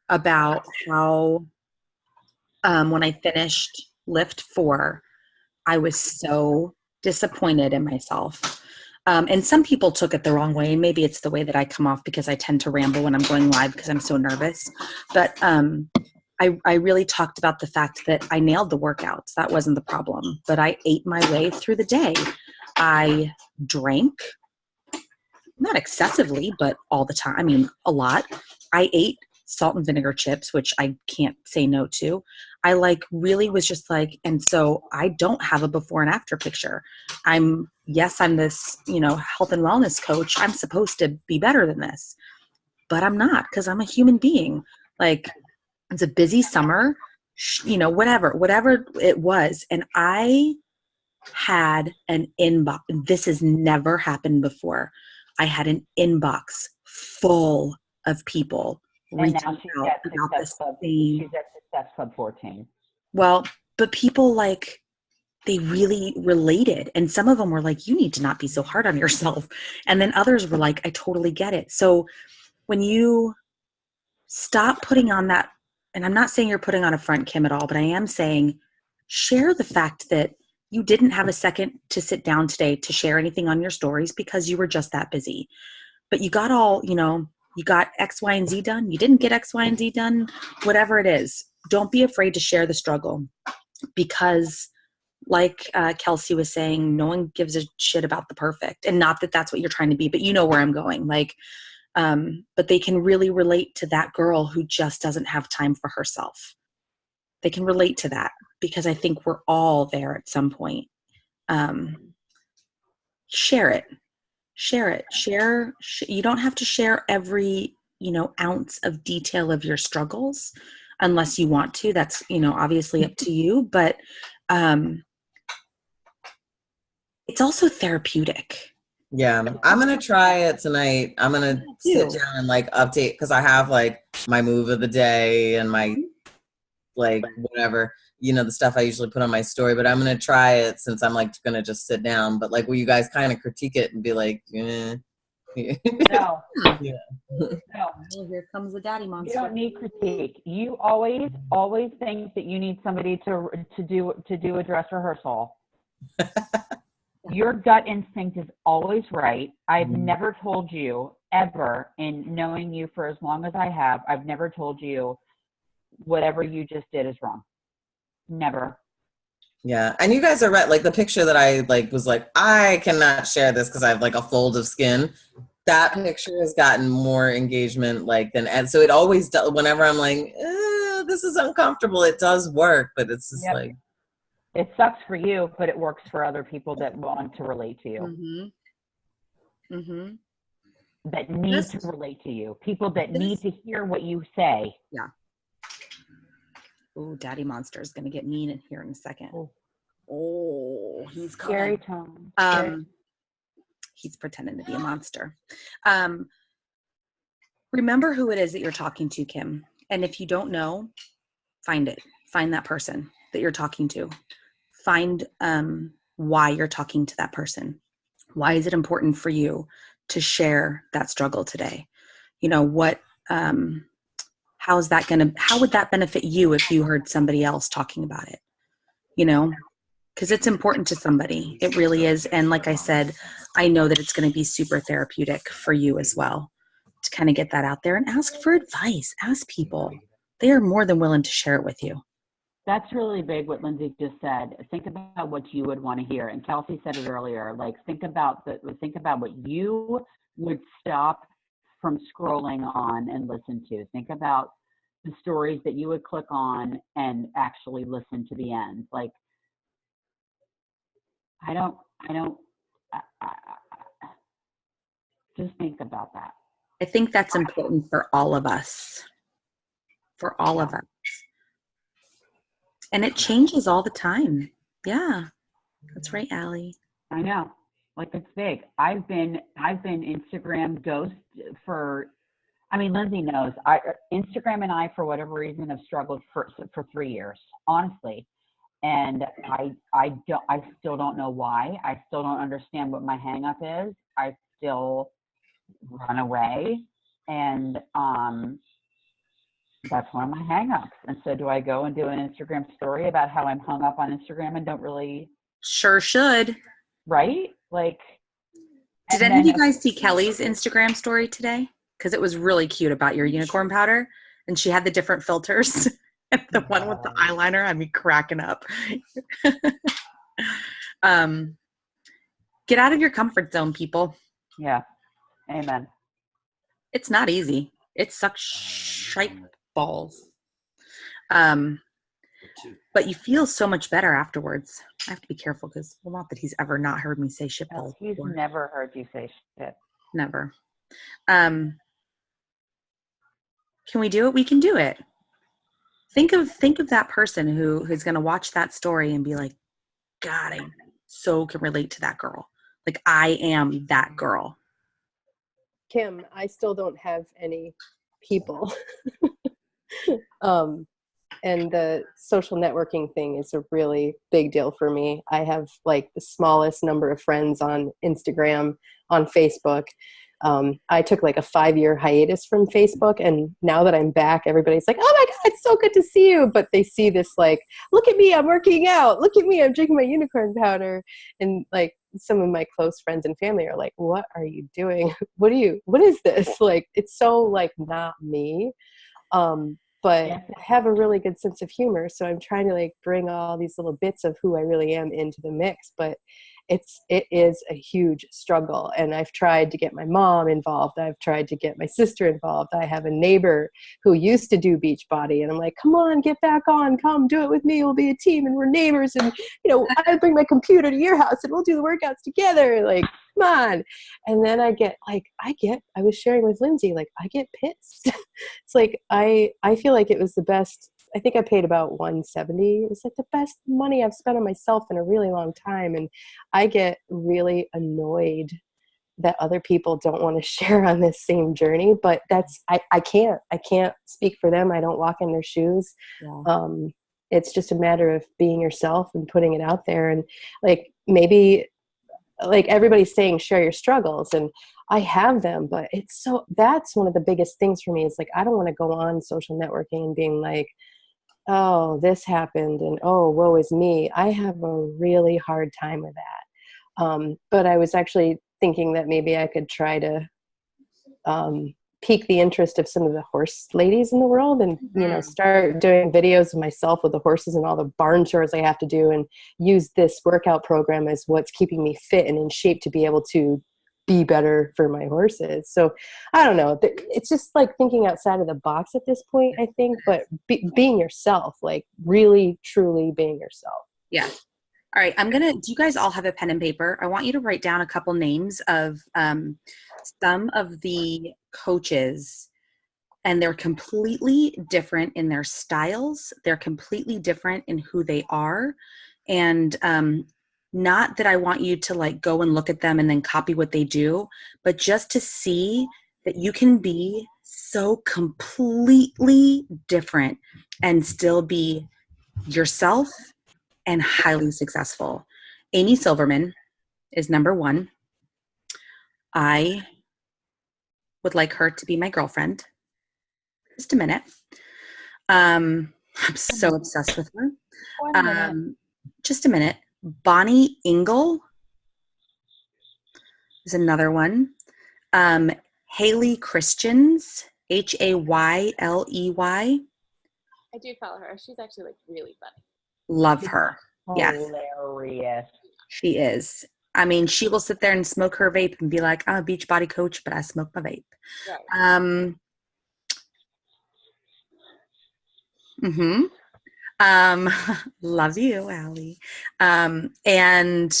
about how, when I finished lift 4, I was so disappointed in myself. And some people took it the wrong way. Maybe it's the way that I come off because I tend to ramble when I'm going live because I'm so nervous. But I really talked about the fact that I nailed the workouts. That wasn't the problem. But I ate my way through the day. I drank, not excessively, but all the time. I mean, a lot. I ate salt and vinegar chips, which I can't say no to. I really was just like, and so I don't have a before and after picture. I'm this, health and wellness coach. I'm supposed to be better than this, but I'm not, because I'm a human being. Like, it's a busy summer, whatever it was. And I had an inbox. This has never happened before. I had an inbox full of people reaching out about the same. She's at Success Club 14. Well, but people they really related. And some of them were like, you need to not be so hard on yourself. And then others were like, I totally get it. So when you stop putting on that, and I'm not saying you're putting on a front, Kim, at all, but I am saying share the fact that you didn't have a second to sit down today to share anything on your stories because you were just that busy. But you got you got X, Y, and Z done. You didn't get X, Y, and Z done, whatever it is. Don't be afraid to share the struggle, because like Kelsey was saying, no one gives a shit about the perfect. And not that that's what you're trying to be, but you know where I'm going. But they can really relate to that girl who just doesn't have time for herself. They can relate to that, because I think we're all there at some point. Share it. You don't have to share every, ounce of detail of your struggles unless you want to. That's, obviously up to you, but it's also therapeutic. Yeah, I'm going to try it tonight. I'm going to sit down and update, because I have my move of the day and my whatever, the stuff I usually put on my story, but I'm going to try it since I'm going to just sit down. But will you guys kind of critique it and be like, eh? No. Yeah. No. Well, here comes the daddy monster. You don't need critique. You always think that you need somebody to do a dress rehearsal. Your gut instinct is always right. I've never told you ever, in knowing you for as long as I have, I've never told you whatever you just did is wrong. Never. Yeah. And you guys are right. The picture that I was I cannot share this because I have a fold of skin. That picture has gotten more engagement than, and so it always does. Whenever I'm this is uncomfortable, it does work, but it's just it sucks for you, but it works for other people that want to relate to you. That need to relate to you. People that need to hear what you say. Yeah. Ooh, Daddy Monster is going to get mean in here in a second. Oh, he's Scary coming. tone. He's pretending to be a monster. Remember who it is that you're talking to, Kim. And if you don't know, find it. Find that person that you're talking to. Find why you're talking to that person. Why is it important for you to share that struggle today? What, how would that benefit you if you heard somebody else talking about it? Because it's important to somebody. It really is. And like I said, I know that it's going to be super therapeutic for you as well to kind of get that out there and ask for advice. Ask people. They are more than willing to share it with you. That's really big what Lindsay just said. Think about what you would want to hear. And Kelsey said it earlier, like think about what you would stop from scrolling on and listen to. Think about the stories that you would click on and actually listen to the end. Like, just think about that. I think that's important for all of us. For all of us. And it changes all the time. Yeah. That's right, Allie. I know. Like, it's big. I've been Instagram ghost for, Lindsay knows. Instagram and I, for whatever reason, have struggled for 3 years, honestly. And I still don't know why. I still don't understand what my hang up is. I still run away. And that's one of my hang-ups. And so do I go and do an Instagram story about how I'm hung up on Instagram and don't really? Sure should. Right? Like. Did any of you guys see Kelly's Instagram story today? Because it was really cute about your unicorn powder. And she had the different filters. And the one with the eyeliner, cracking up. Get out of your comfort zone, people. Yeah. Amen. It's not easy. It sucks shite balls. But you feel so much better afterwards. I have to be careful because, well, not that he's ever not heard me say shit balls. He's never heard you say shit. Never. Can we do it? We can do it. Think of that person who's going to watch that story and be like, God, I so can relate to that girl. Like, I am that girl. Kim, I still don't have any people. And the social networking thing is a really big deal for me. I have like the smallest number of friends on Instagram, on Facebook. I took like a 5-year hiatus from Facebook, and now that I'm back, everybody's like, oh my God, it's so good to see you. But they see this like, look at me, I'm working out. Look at me, I'm drinking my unicorn powder. And like some of my close friends and family are like, what are you doing? What is this? Like, it's so like not me. But I have a really good sense of humor. So I'm trying to like bring all these little bits of who I really am into the mix, but it is a huge struggle. And I've tried to get my mom involved. I've tried to get my sister involved. I have a neighbor who used to do Beachbody, and I'm like, come on, get back on, come do it with me. We'll be a team and we're neighbors. And, I bring my computer to your house and we'll do the workouts together. Like, come on. And then I was sharing with Lindsay, like, I get pissed. It's like, I feel like it was the best. I think I paid about $170. It's like the best money I've spent on myself in a really long time. And I get really annoyed that other people don't want to share on this same journey, but I can't speak for them. I don't walk in their shoes. Yeah. It's just a matter of being yourself and putting it out there. And like, maybe like everybody's saying, share your struggles, and I have them, but that's one of the biggest things for me. Is like, I don't want to go on social networking and being like, oh, this happened and oh, woe is me. I have a really hard time with that. But I was actually thinking that maybe I could try to pique the interest of some of the horse ladies in the world and, start doing videos of myself with the horses and all the barn chores I have to do, and use this workout program as what's keeping me fit and in shape to be able to be better for my horses. So I don't know. It's just like thinking outside of the box at this point, I think, but being yourself, like really, truly being yourself. Yeah. All right. do you guys all have a pen and paper? I want you to write down a couple names of some of the coaches, and they're completely different in their styles. They're completely different in who they are. And, not that I want you to like go and look at them and then copy what they do, but just to see that you can be so completely different and still be yourself and highly successful. Amy Silverman is number one. I would like her to be my girlfriend. Just a minute. I'm so obsessed with her. 1 minute. Just a minute. Bonnie Engel is another one. Haley Christians, Hayley. I do follow her. She's actually like really funny. Love her. Yes, Hilarious. she is. I mean, she will sit there and smoke her vape and be like, I'm a beach body coach, but I smoke my vape. Right. Love you, Allie. And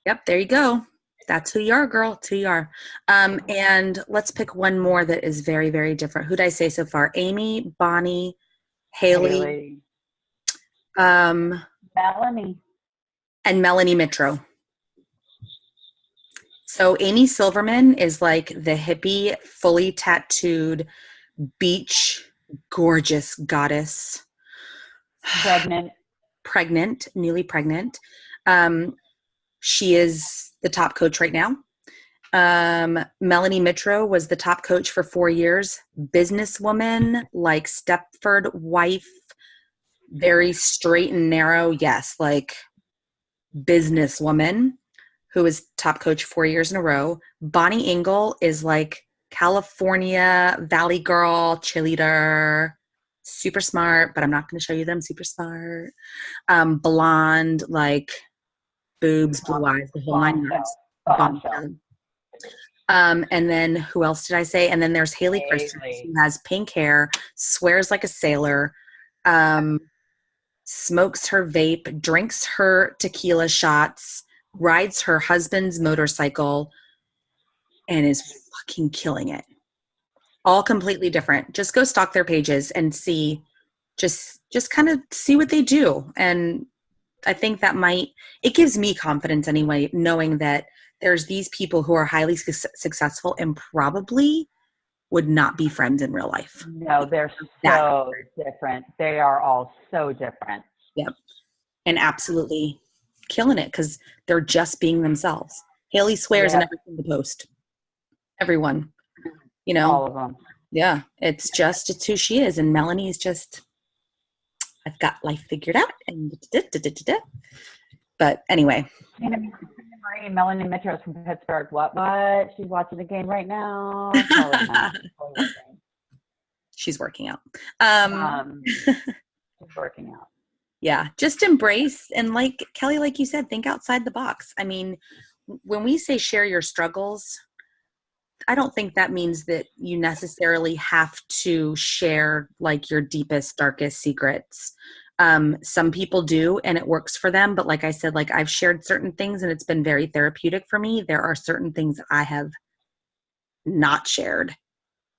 yep, there you go. That's who you are, girl. It's who you are. And let's pick one more that is very, very different. Who did I say so far? Amy, Bonnie, Haley. Melanie. And Melanie Mitro. So Amy Silverman is like the hippie, fully tattooed, beach, gorgeous goddess. Pregnant. Newly pregnant. She is the top coach right now. Melanie Mitro was the top coach for 4 years. Businesswoman, like Stepford wife, very straight and narrow. Yes, like businesswoman who is top coach 4 years in a row. Bonnie Engel is like California Valley girl, cheerleader, super smart, but I'm not going to show you them. Super smart. Blonde, like boobs, blue eyes, the whole 9 yards. Bombshell. And then who else did I say? And then there's Haley Christian, who has pink hair, swears like a sailor, smokes her vape, drinks her tequila shots, rides her husband's motorcycle, and is fucking killing it. All completely different. Just go stalk their pages and see, just kind of see what they do. And I think that it gives me confidence anyway, knowing that there's these people who are highly successful and probably would not be friends in real life. No, they're so different. They are all so different. Yep. And absolutely killing it because they're just being themselves. Haley swears in every single post. Everyone. You know? All of them. Yeah. It's who she is. And Melanie's just, I've got life figured out. And But anyway. Melanie Mitro from Pittsburgh. What? She's watching the game right now. She's working out. She's working out. Yeah, just embrace and like Kelly, like you said, think outside the box. I mean, when we say share your struggles, I don't think that means that you necessarily have to share like your deepest, darkest secrets. Some people do and it works for them. But like I said, like I've shared certain things and it's been very therapeutic for me. There are certain things that I have not shared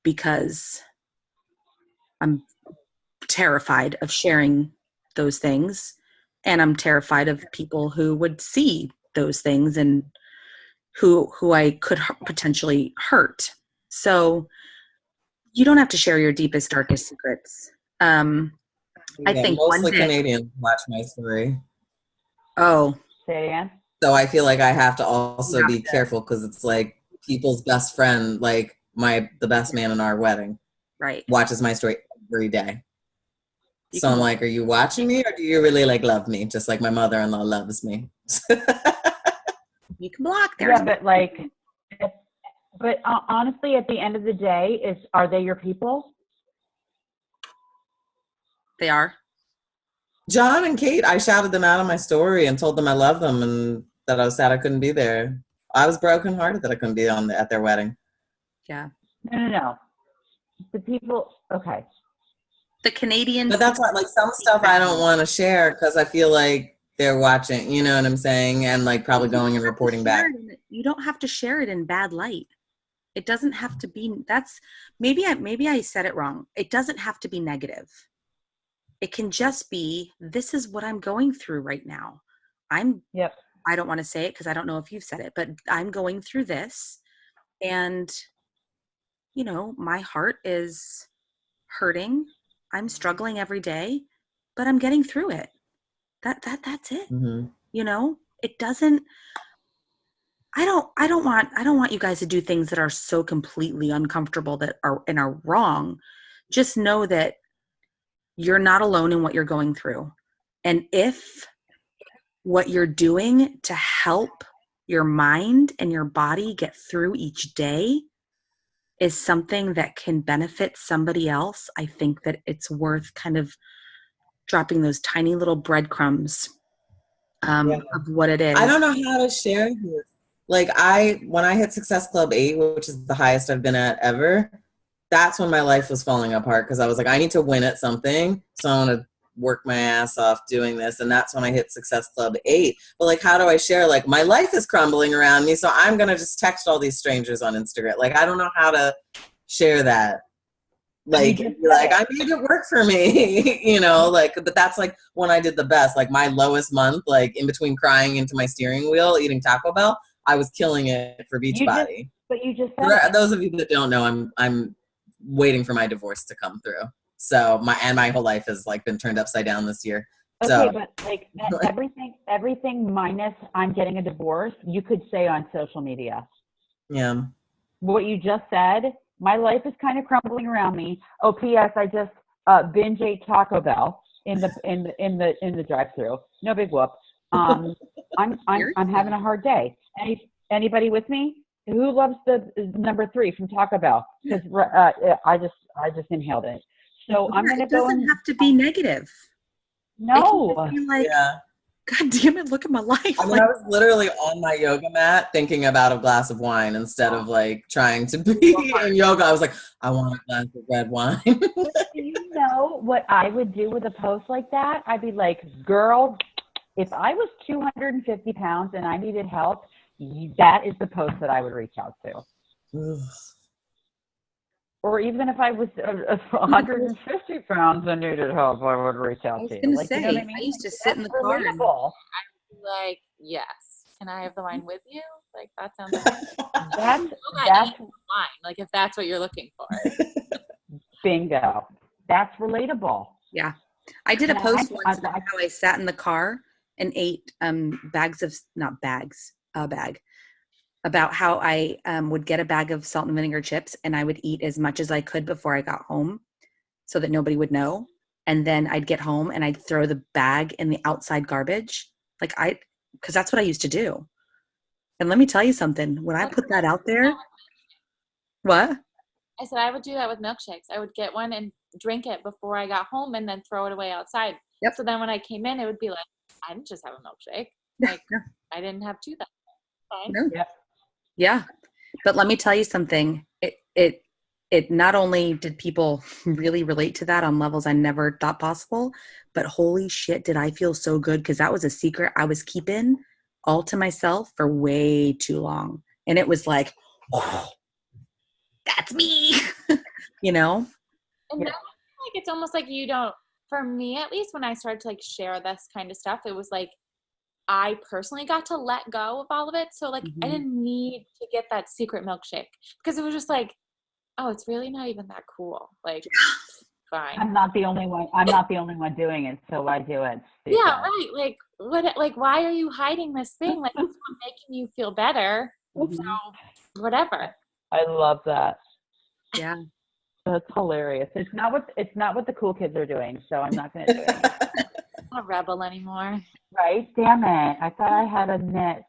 because I'm terrified of sharing those things. And I'm terrified of people who would see those things and who I could potentially hurt. So you don't have to share your deepest, darkest secrets. I think mostly Canadians watch my story. Oh. Say it again. So I feel like I have to also be careful because it's like people's best friend, like the best man in our wedding, right, watches my story every day. So I'm like, are you watching me or do you really like love me? Just like my mother-in-law loves me. You can block there. Yeah, but honestly, at the end of the day, are they your people? They are. John and Kate, I shouted them out on my story and told them I love them and that I was sad I couldn't be there. I was brokenhearted that I couldn't be at their wedding. Yeah. No. The people, okay. The Canadians. But that's why, like, some stuff I don't want to share because I feel like they're watching, you know what I'm saying? And like probably going and reporting back. You don't have to share it in bad light. It doesn't have to be, maybe I said it wrong. It doesn't have to be negative. It can just be, this is what I'm going through right now. I don't want to say it because I don't know if you've said it, but I'm going through this and, you know, my heart is hurting. I'm struggling every day, but I'm getting through it. That's it. Mm-hmm. You know, it doesn't, I don't want you guys to do things that are so completely uncomfortable that are wrong. Just know that you're not alone in what you're going through. And if what you're doing to help your mind and your body get through each day is something that can benefit somebody else, I think that it's worth kind of dropping those tiny little breadcrumbs of what it is. I don't know how to share this. Like when I hit Success Club 8, which is the highest I've been at ever, that's when my life was falling apart because I was like, I need to win at something. So I want to work my ass off doing this. And that's when I hit Success Club 8. But like, how do I share? Like, my life is crumbling around me. So I'm going to just text all these strangers on Instagram. Like, I don't know how to share that. Like I made it work for me, you know, like, but that's like when I did the best, like my lowest month, like in between crying into my steering wheel, eating Taco Bell, I was killing it for Beachbody. But you just for those of you that don't know, I'm waiting for my divorce to come through. So my whole life has like been turned upside down this year. Okay, so, but like everything minus I'm getting a divorce, you could say on social media. Yeah. What you just said, my life is kind of crumbling around me. Oh, P.S. I just binge ate Taco Bell in the drive-through. No big whoop. I'm having a hard day. Anybody with me? Who loves the number 3 from Taco Bell? Because I just inhaled it. So I'm gonna go. It doesn't have to be negative. No. It can be like, God damn it, look at my life. I mean, I was literally on my yoga mat thinking about a glass of wine instead of like trying to be in yoga. I was like, I want a glass of red wine. Do you know what I would do with a post like that? I'd be like, girl, if I was 250 pounds and I needed help, that is the post that I would reach out to. Or even if I was 150 pounds and needed help, I would reach out to you. I was going to say, I used to sit in the car. I'd be like, yes. Can I have the wine with you? Like, that sounds like that's wine. Like, if that's what you're looking for. Bingo. That's relatable. Yeah. I did a post once about how I sat in the car and ate a bag. About how I would get a bag of salt and vinegar chips and I would eat as much as I could before I got home so that nobody would know. And then I'd get home and I'd throw the bag in the outside garbage. Because that's what I used to do. And let me tell you something. When I put that out there, what? I said I would do that with milkshakes. I would get one and drink it before I got home and then throw it away outside. Yep. So then when I came in, it would be like, I didn't just have a milkshake. Like, I didn't have 2 that fine. No. Yep. Yeah. But let me tell you something. It not only did people really relate to that on levels I never thought possible, but holy shit, did I feel so good because that was a secret I was keeping all to myself for way too long. And it was like, oh, that's me, you know? And now, like, it's almost like you don't, for me at least, when I started to like share this kind of stuff, it was like, I personally got to let go of all of it. So like, I didn't need to get that secret milkshake because it was just like, oh, it's really not even that cool. Like, fine. I'm not the only one doing it. So I do it. Yeah. Right. Like like, why are you hiding this thing? Like, it's not making you feel better. So whatever. I love that. Yeah. That's hilarious. It's not what the cool kids are doing. So I'm not going to do it. I'm not a rebel anymore. Right? Damn it. I thought I had a niche.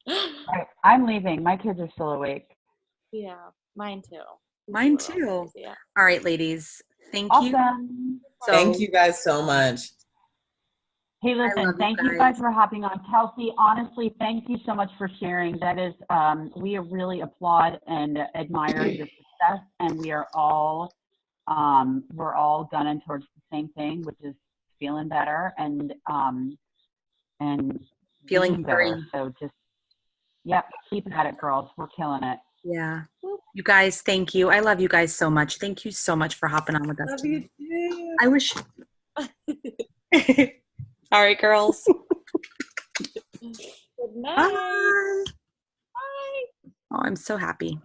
Right. I'm leaving. My kids are still awake. Yeah. Mine too. Mine too. Yeah. All right, ladies. Thank you. Thank you guys so much. Hey, listen, thank you guys for hopping on. Kelsey, honestly, thank you so much for sharing. That is, we really applaud and admire your success, and we are all, we're all gunning towards the same thing, which is feeling better and feeling better. So just, keep at it, girls. We're killing it. Yeah. You guys, thank you. I love you guys so much. Thank you so much for hopping on with us. Love you too. I wish. All right, girls. Good night. Bye. Bye. Oh, I'm so happy.